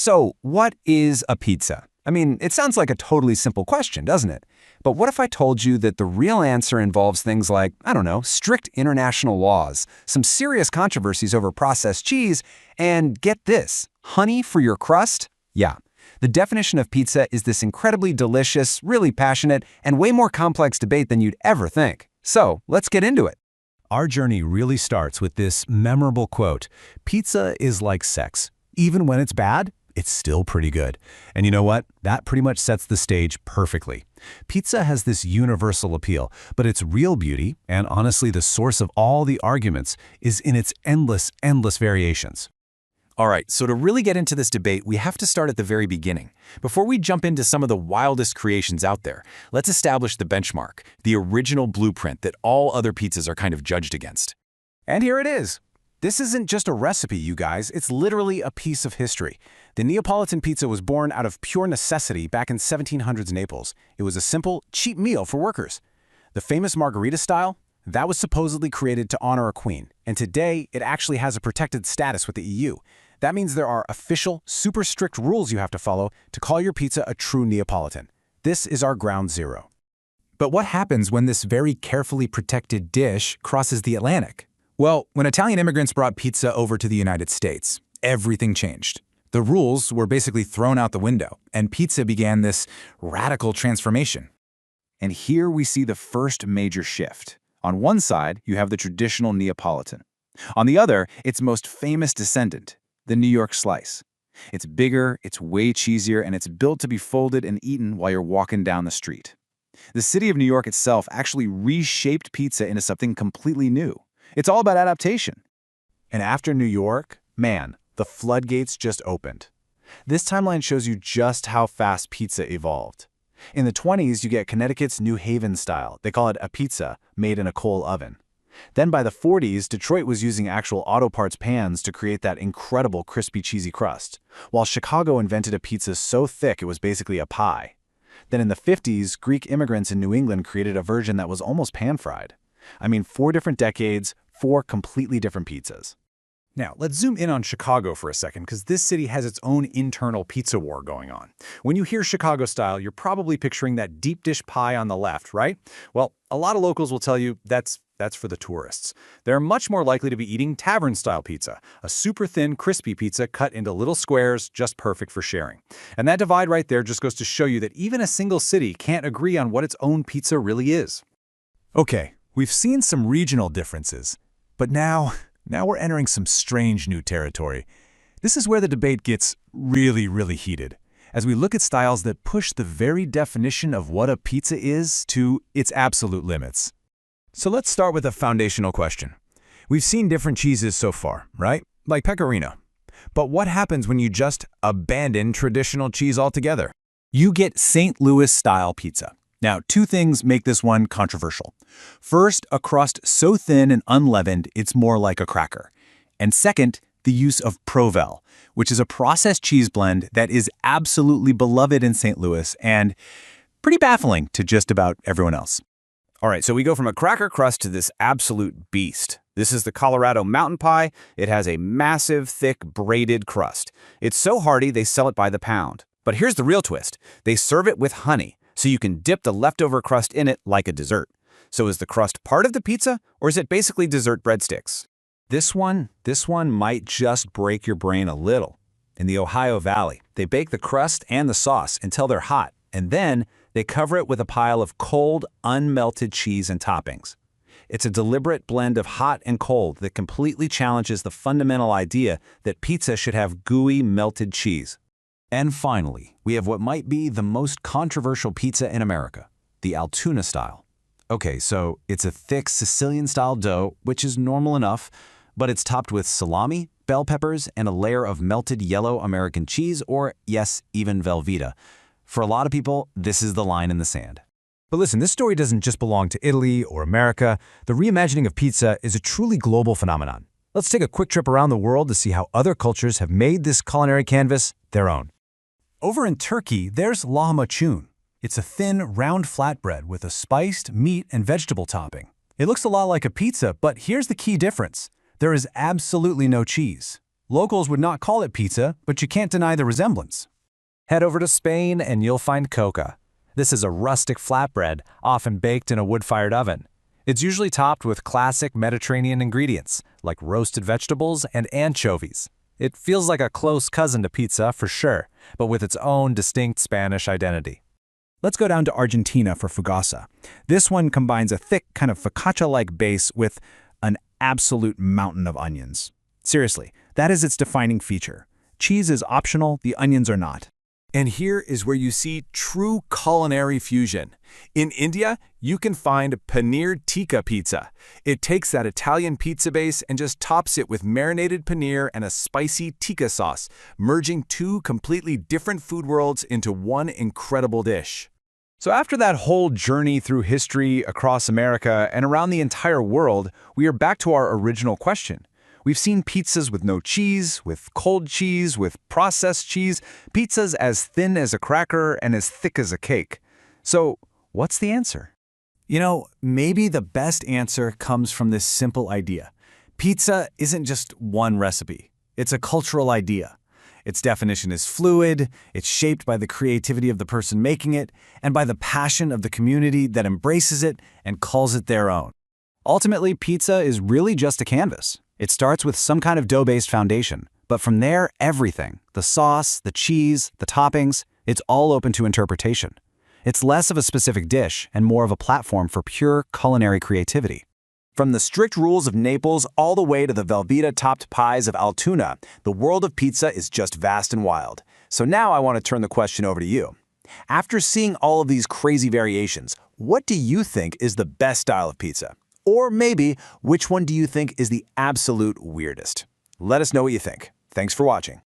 So, what is a pizza? I mean, it sounds like a totally simple question, doesn't it? But what if I told you that the real answer involves things like, I don't know, strict international laws, some serious controversies over processed cheese, and get this, honey for your crust? Yeah. The definition of pizza is this incredibly delicious, really passionate, and way more complex debate than you'd ever think. So, let's get into it. Our journey really starts with this memorable quote: "Pizza is like sex. Even when it's bad, it's still pretty good." And you know what? That pretty much sets the stage perfectly. Pizza has this universal appeal, but its real beauty, and honestly the source of all the arguments, is in its endless variations. All right, so to really get into this debate, we have to start at the very beginning. Before we jump into some of the wildest creations out there, let's establish the benchmark, the original blueprint that all other pizzas are kind of judged against. And here it is. This isn't just a recipe, you guys. It's literally a piece of history. The Neapolitan pizza was born out of pure necessity back in 1700s Naples. It was a simple, cheap meal for workers. The famous Margherita style, that was supposedly created to honor a queen, and today it actually has a protected status with the EU. That means there are official, super strict rules you have to follow to call your pizza a true Neapolitan. This is our ground zero. But what happens when this very carefully protected dish crosses the Atlantic? Well, when Italian immigrants brought pizza over to the United States, everything changed. The rules were basically thrown out the window, and pizza began this radical transformation. And here we see the first major shift. On one side, you have the traditional Neapolitan. On the other, its most famous descendant, the New York slice. It's bigger, it's way cheesier, and it's built to be folded and eaten while you're walking down the street. The city of New York itself actually reshaped pizza into something completely new. It's all about adaptation. And after New York, man, the floodgates just opened. This timeline shows you just how fast pizza evolved. In the 20s, you get Connecticut's New Haven style. They call it a pizza, made in a coal oven. Then by the 40s, Detroit was using actual auto parts pans to create that incredible crispy cheesy crust, while Chicago invented a pizza so thick it was basically a pie. Then in the 50s, Greek immigrants in New England created a version that was almost pan-fried. I mean, 4 different decades, 4 completely different pizzas. Now, let's zoom in on Chicago for a second, because this city has its own internal pizza war going on. When you hear Chicago style, you're probably picturing that deep dish pie on the left, right? Well, a lot of locals will tell you that's for the tourists. They're much more likely to be eating tavern-style pizza, a super thin, crispy pizza cut into little squares, just perfect for sharing. And that divide right there just goes to show you that even a single city can't agree on what its own pizza really is. Okay, we've seen some regional differences, but now we're entering some strange new territory. This is where the debate gets really heated, as we look at styles that push the very definition of what a pizza is to its absolute limits. So let's start with a foundational question. We've seen different cheeses so far, right? Like pecorino. But what happens when you just abandon traditional cheese altogether? You get St. Louis-style pizza. Now, 2 things make this one controversial. First, a crust so thin and unleavened it's more like a cracker. And second, the use of Provel, which is a processed cheese blend that is absolutely beloved in St. Louis and pretty baffling to just about everyone else. All right, so we go from a cracker crust to this absolute beast. This is the Colorado Mountain Pie. It has a massive, thick, braided crust. It's so hearty they sell it by the pound. But here's the real twist. They serve it with honey, so you can dip the leftover crust in it like a dessert. So is the crust part of the pizza, or is it basically dessert breadsticks? This one might just break your brain a little. In the Ohio Valley, they bake the crust and the sauce until they're hot, and then they cover it with a pile of cold, unmelted cheese and toppings. It's a deliberate blend of hot and cold that completely challenges the fundamental idea that pizza should have gooey, melted cheese. And finally, we have what might be the most controversial pizza in America, the Altoona style. Okay, so it's a thick Sicilian-style dough, which is normal enough, but it's topped with salami, bell peppers, and a layer of melted yellow American cheese, or yes, even Velveeta. For a lot of people, this is the line in the sand. But listen, this story doesn't just belong to Italy or America. The reimagining of pizza is a truly global phenomenon. Let's take a quick trip around the world to see how other cultures have made this culinary canvas their own. Over in Turkey, there's lahmacun. It's a thin, round flatbread with a spiced meat and vegetable topping. It looks a lot like a pizza, but here's the key difference. There is absolutely no cheese. Locals would not call it pizza, but you can't deny the resemblance. Head over to Spain and you'll find coca. This is a rustic flatbread, often baked in a wood-fired oven. It's usually topped with classic Mediterranean ingredients, like roasted vegetables and anchovies. It feels like a close cousin to pizza for sure, but with its own distinct Spanish identity. Let's go down to Argentina for fugasa. This one combines a thick, kind of focaccia-like base with an absolute mountain of onions. Seriously, that is its defining feature. Cheese is optional, the onions are not. And here is where you see true culinary fusion. In India, you can find paneer tikka pizza. It takes that Italian pizza base and just tops it with marinated paneer and a spicy tikka sauce, merging two completely different food worlds into one incredible dish. So after that whole journey through history across America and around the entire world, we are back to our original question. We've seen pizzas with no cheese, with cold cheese, with processed cheese, pizzas as thin as a cracker and as thick as a cake. So, what's the answer? You know, maybe the best answer comes from this simple idea. Pizza isn't just one recipe. It's a cultural idea. Its definition is fluid, it's shaped by the creativity of the person making it, and by the passion of the community that embraces it and calls it their own. Ultimately, pizza is really just a canvas. It starts with some kind of dough-based foundation, but from there, everything, the sauce, the cheese, the toppings, it's all open to interpretation. It's less of a specific dish and more of a platform for pure culinary creativity. From the strict rules of Naples all the way to the Velveeta-topped pies of Altoona, the world of pizza is just vast and wild. So now I want to turn the question over to you. After seeing all of these crazy variations, what do you think is the best style of pizza? Or maybe, which one do you think is the absolute weirdest? Let us know what you think. Thanks for watching.